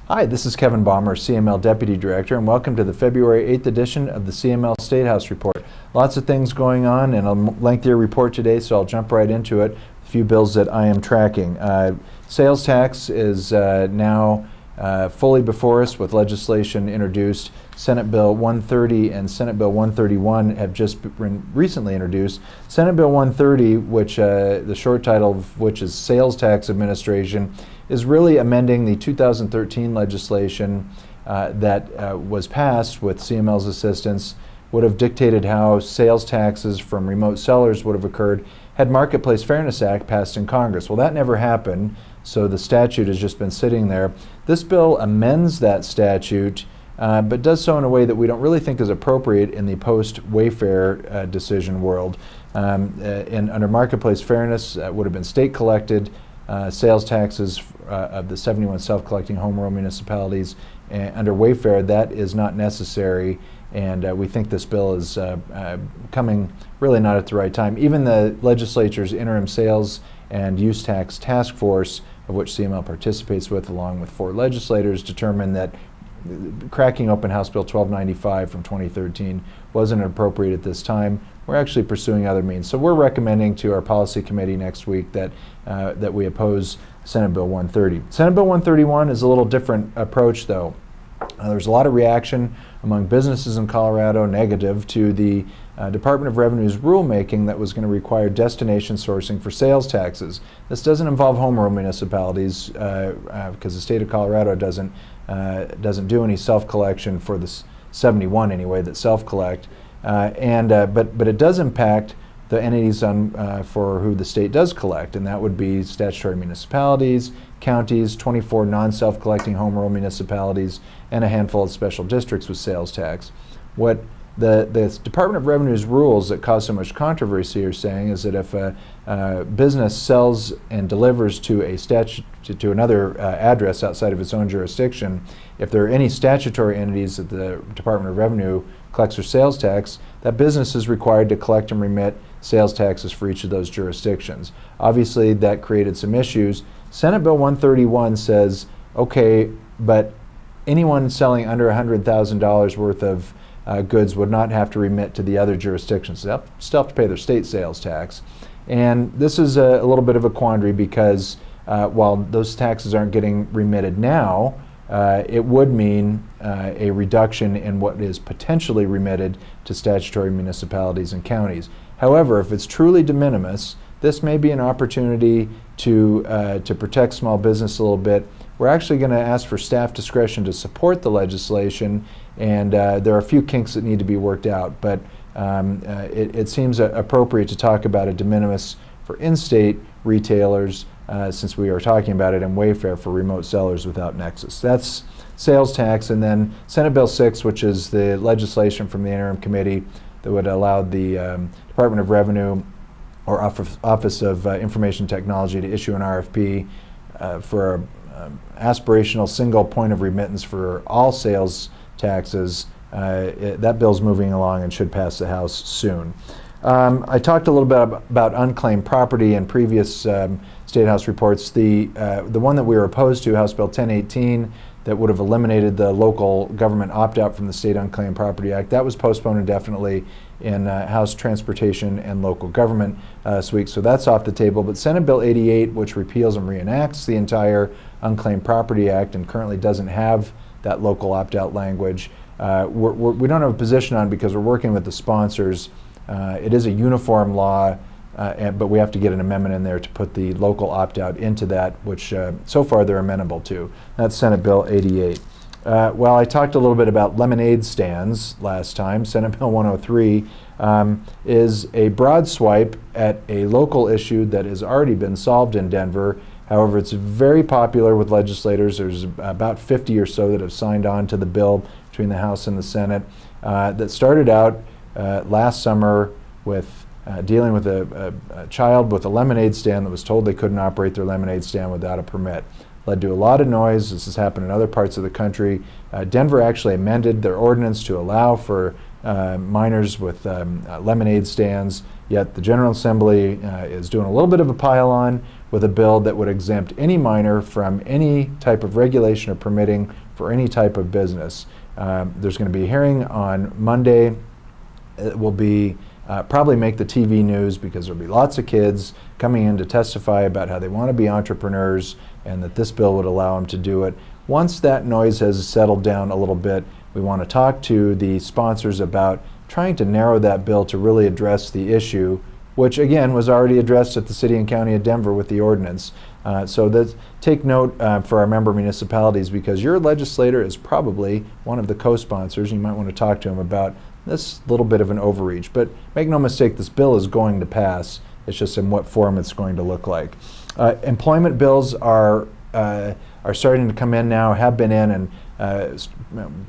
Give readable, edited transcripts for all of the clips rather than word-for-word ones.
Hi, this is Kevin Baumer, CML Deputy Director, and welcome to the February 8th edition of the CML Statehouse Report. Lots of things going on and a lengthier report today, so I'll jump right into it. A few bills that I am tracking. Sales tax is now fully before us with legislation introduced. Senate Bill 130 and Senate Bill 131 have just been recently introduced. Senate Bill 130, which the short title of which is Sales Tax Administration, is really amending the 2013 legislation that was passed with CML's assistance, would have dictated how sales taxes from remote sellers would have occurred had Marketplace Fairness Act passed in Congress. Well, that never happened, so the statute has just been sitting there. This bill amends that statute, but does so in a way that we don't really think is appropriate in the post-Wayfair decision world. Under Marketplace Fairness, would have been state-collected sales taxes of the 71 self-collecting home rule municipalities. Under Wayfair, that is not necessary, and we think this bill is coming really not at the right time. Even the legislature's interim sales and use tax task force, of which CML participates with, along with 4 legislators, determined that cracking open House Bill 1295 from 2013 wasn't appropriate at this time. We're actually pursuing other means. So we're recommending to our policy committee next week that that we oppose Senate Bill 130. Senate Bill 131 is a little different approach, though. There's a lot of reaction among businesses in Colorado, negative, to the Department of Revenue's rulemaking that was going to require destination sourcing for sales taxes. This doesn't involve home rule municipalities because the state of Colorado doesn't do any self-collection for the 71 anyway that self-collect, but it does impact the entities for who the state does collect, and that would be statutory municipalities, counties, 24 non-self-collecting home rule municipalities, and a handful of special districts with sales tax. What the Department of Revenue's rules that cause so much controversy are saying is that if a business sells and delivers to another address outside of its own jurisdiction, if there are any statutory entities that the Department of Revenue collects their sales tax, that business is required to collect and remit sales taxes for each of those jurisdictions. Obviously, that created some issues. Senate Bill 131 says, okay, but anyone selling under $100,000 worth of goods would not have to remit to the other jurisdictions. They'll still have to pay their state sales tax. And this is a little bit of a quandary because while those taxes aren't getting remitted now, it would mean a reduction in what is potentially remitted to statutory municipalities and counties. However, if it's truly de minimis, this may be an opportunity to protect small business a little bit. We're actually going to ask for staff discretion to support the legislation, and there are a few kinks that need to be worked out, but it seems appropriate to talk about a de minimis for in-state retailers since we are talking about it in Wayfair for remote sellers without nexus. That's sales tax. And then Senate Bill 6, which is the legislation from the interim committee that would allow the Department of Revenue or Office of Information Technology to issue an RFP for an aspirational single point of remittance for all sales taxes. That bill's moving along and should pass the House soon. I talked a little bit about unclaimed property in previous Statehouse reports. The one that we were opposed to, House Bill 1018, that would have eliminated the local government opt-out from the State Unclaimed Property Act, that was postponed indefinitely in House Transportation and Local Government this week, so that's off the table. But Senate Bill 88, which repeals and reenacts the entire Unclaimed Property Act and currently doesn't have that local opt-out language, we don't have a position on because we're working with the sponsors. It is a uniform law, but we have to get an amendment in there to put the local opt-out into that, which so far they're amenable to. That's Senate Bill 88. Well, I talked a little bit about lemonade stands last time. Senate Bill 103 is a broad swipe at a local issue that has already been solved in Denver. However, it's very popular with legislators. There's about 50 or so that have signed on to the bill between the House and the Senate that started out last summer with dealing with a child with a lemonade stand that was told they couldn't operate their lemonade stand without a permit. Led to a lot of noise. This has happened in other parts of the country. Denver actually amended their ordinance to allow for minors with lemonade stands, yet the General Assembly is doing a little bit of a pile-on. with a bill that would exempt any miner from any type of regulation or permitting for any type of business. There's going to be a hearing on Monday. It will be probably make the TV news because there'll be lots of kids coming in to testify about how they want to be entrepreneurs and that this bill would allow them to do it. Once that noise has settled down a little bit, we want to talk to the sponsors about trying to narrow that bill to really address the issue, which again was already addressed at the City and County of Denver with the ordinance. So take note for our member municipalities, because your legislator is probably one of the co-sponsors. You might want to talk to him about this little bit of an overreach. But make no mistake, this bill is going to pass. It's just in what form it's going to look like. Employment bills are starting to come in now, have been in, and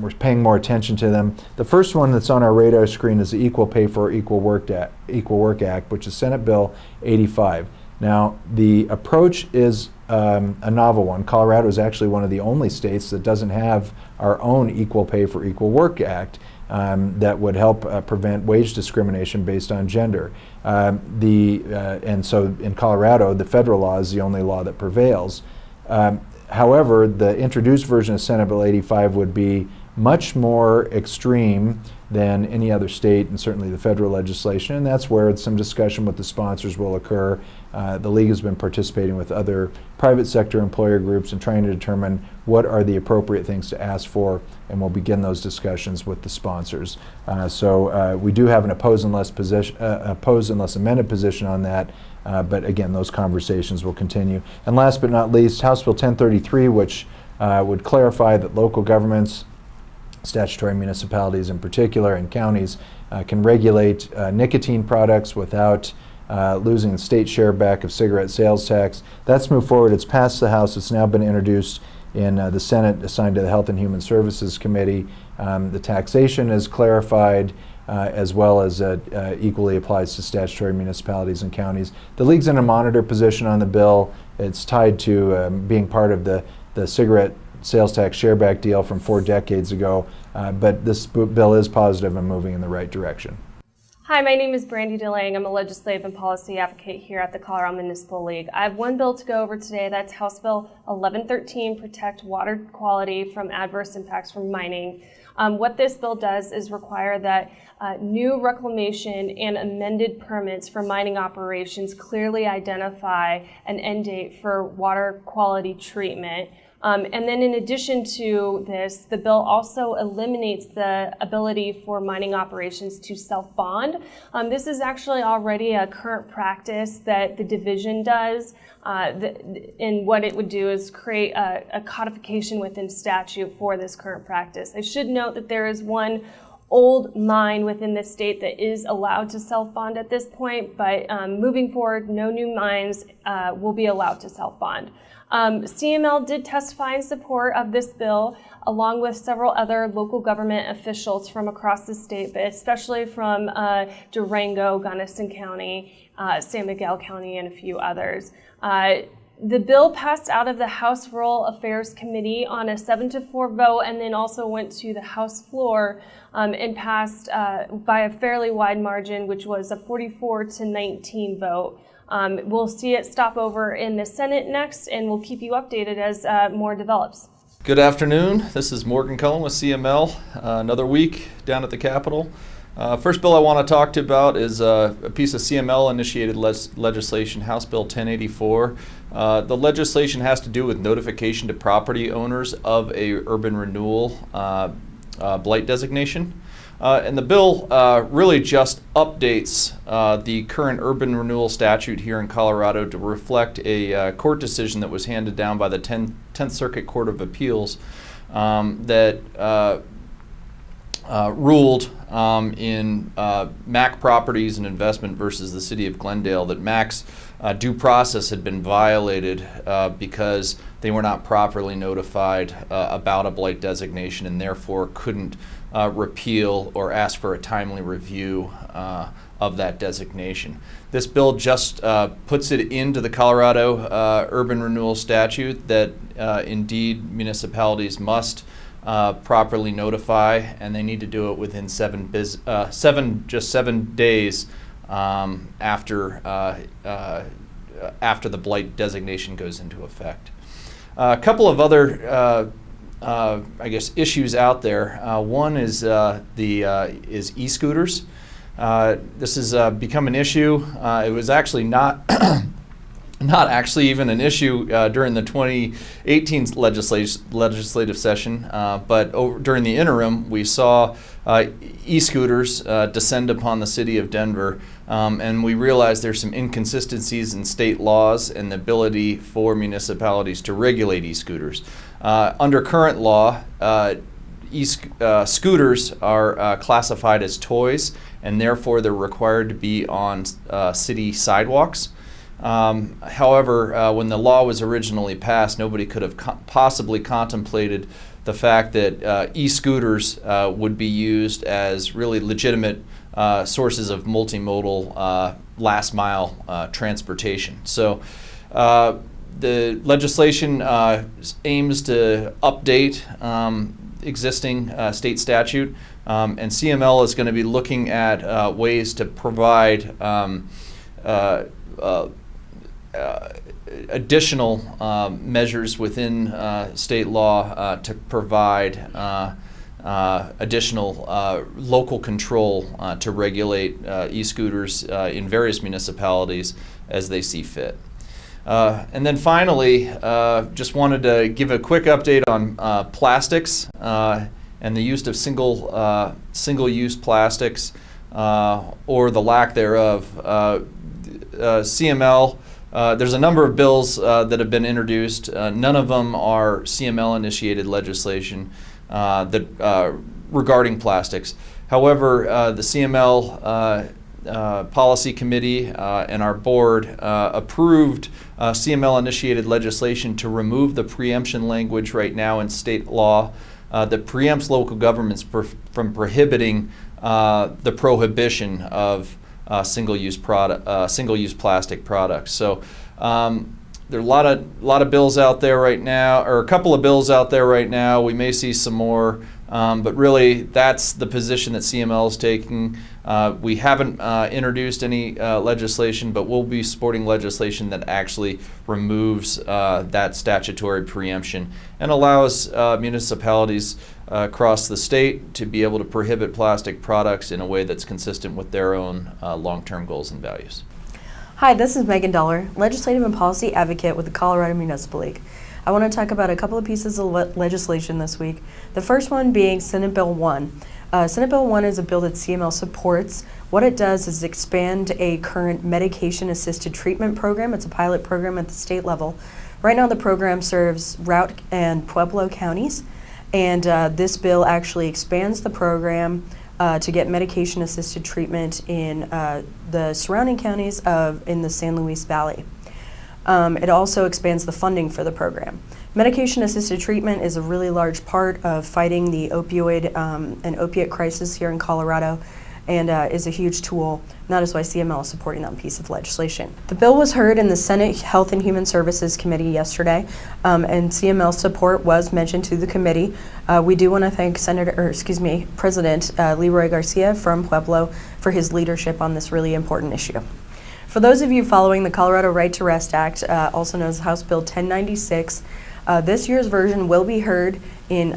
we're paying more attention to them. The first one that's on our radar screen is the Equal Pay for Equal Work Act, which is Senate Bill 85. Now, the approach is a novel one. Colorado is actually one of the only states that doesn't have our own Equal Pay for Equal Work Act that would help prevent wage discrimination based on gender. And so in Colorado, the federal law is the only law that prevails. However, the introduced version of Senate Bill 85 would be much more extreme than any other state, and certainly the federal legislation, and that's where some discussion with the sponsors will occur. The league has been participating with other private sector employer groups and trying to determine what are the appropriate things to ask for, and we'll begin those discussions with the sponsors. So we do have an oppose unless amended position on that, but again, those conversations will continue. And last but not least, House Bill 1033, which would clarify that local governments, statutory municipalities in particular, and counties can regulate nicotine products without losing the state share back of cigarette sales tax. That's moved forward. It's passed the House. It's now been introduced in the Senate, assigned to the Health and Human Services Committee. The taxation is clarified, as well as equally applies to statutory municipalities and counties. The league's in a monitor position on the bill. It's tied to being part of the cigarette sales tax shareback deal from 4 decades ago, but this bill is positive and moving in the right direction. Hi, my name is Brandy DeLange. I'm a legislative and policy advocate here at the Colorado Municipal League. I have one bill to go over today. That's House Bill 1113, Protect Water Quality from Adverse Impacts from Mining. What this bill does is require that new reclamation and amended permits for mining operations clearly identify an end date for water quality treatment. And then in addition to this, the bill also eliminates the ability for mining operations to self-bond. This is actually already a current practice that the division does. And what it would do is create a codification within statute for this current practice. I should note that there is one old mine within the state that is allowed to self-bond at this point, but moving forward, no new mines will be allowed to self-bond. CML did testify in support of this bill, along with several other local government officials from across the state, but especially from Durango, Gunnison County, San Miguel County, and a few others. The bill passed out of the House Rural Affairs Committee on a 7-4 vote, and then also went to the House floor and passed by a fairly wide margin, which was a 44-19 vote. We'll see it stop over in the Senate next, and we'll keep you updated as more develops. Good afternoon. This is Morgan Cullen with CML. Another week down at the Capitol. First bill I want to talk to you about is a piece of CML-initiated legislation, House Bill 1084. The legislation has to do with notification to property owners of a urban renewal blight designation. And the bill really just updates the current urban renewal statute here in Colorado to reflect a court decision that was handed down by the 10th Circuit Court of Appeals that ruled in Mac Properties and Investment versus the City of Glendale that Mac's due process had been violated because they were not properly notified about a blight designation and therefore couldn't repeal or ask for a timely review of that designation. This bill just puts it into the Colorado urban renewal statute that indeed municipalities must properly notify, and they need to do it within 7 days after after the blight designation goes into effect. A couple of other I guess issues out there. One is e-scooters. This has become an issue. It was actually not not actually even an issue during the 2018 legislative session, but during the interim, we saw e-scooters descend upon the city of Denver, and we realized there's some inconsistencies in state laws and the ability for municipalities to regulate e-scooters. Under current law, scooters are classified as toys, and therefore they're required to be on city sidewalks. However, when the law was originally passed, nobody could have possibly contemplated the fact that e-scooters would be used as really legitimate sources of multimodal last mile transportation. So the legislation aims to update existing state statute, and CML is going to be looking at ways to provide additional measures within state law to provide additional local control to regulate e-scooters in various municipalities as they see fit. And then finally, just wanted to give a quick update on plastics and the use of single-use plastics or the lack thereof. CML, there's a number of bills that have been introduced. None of them are CML-initiated legislation regarding plastics. However, the CML Policy Committee and our board approved CML-initiated legislation to remove the preemption language right now in state law that preempts local governments from prohibiting the prohibition of single-use plastic products. So there are a lot of bills out there right now, or a couple of bills out there right now. We may see some more, but really that's the position that CML is taking. We haven't introduced any legislation, but we'll be supporting legislation that actually removes that statutory preemption and allows municipalities across the state to be able to prohibit plastic products in a way that's consistent with their own long-term goals and values. Hi, this is Megan Dollar, Legislative and Policy Advocate with the Colorado Municipal League. I want to talk about a couple of pieces of legislation this week. The first one being Senate Bill 1. Senate Bill 1 is a bill that CML supports. What it does is expand a current medication-assisted treatment program. It's a pilot program at the state level. Right now the program serves Routt and Pueblo counties, and this bill actually expands the program to get medication-assisted treatment in the surrounding counties in the San Luis Valley. It also expands the funding for the program. Medication-assisted treatment is a really large part of fighting the opioid and opiate crisis here in Colorado, and is a huge tool. And that is why CML is supporting that piece of legislation. The bill was heard in the Senate Health and Human Services Committee yesterday, and CML support was mentioned to the committee. We do want to thank President Leroy Garcia from Pueblo for his leadership on this really important issue. For those of you following the Colorado Right to Rest Act, also known as House Bill 1096, this year's version will be heard in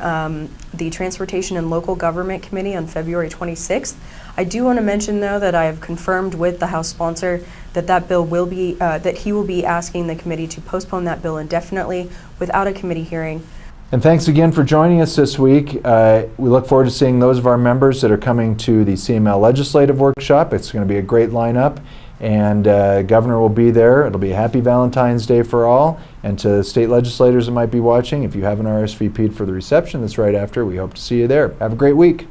the Transportation and Local Government Committee on February 26th. I do want to mention, though, that I have confirmed with the House sponsor that bill will be, that he will be asking the committee to postpone that bill indefinitely without a committee hearing. And thanks again for joining us this week. We look forward to seeing those of our members that are coming to the CML Legislative Workshop. It's going to be a great lineup, and Governor will be there. It'll be a happy Valentine's Day for all. And to state legislators that might be watching, if you haven't RSVP'd for the reception that's right after, we hope to see you there. Have a great week.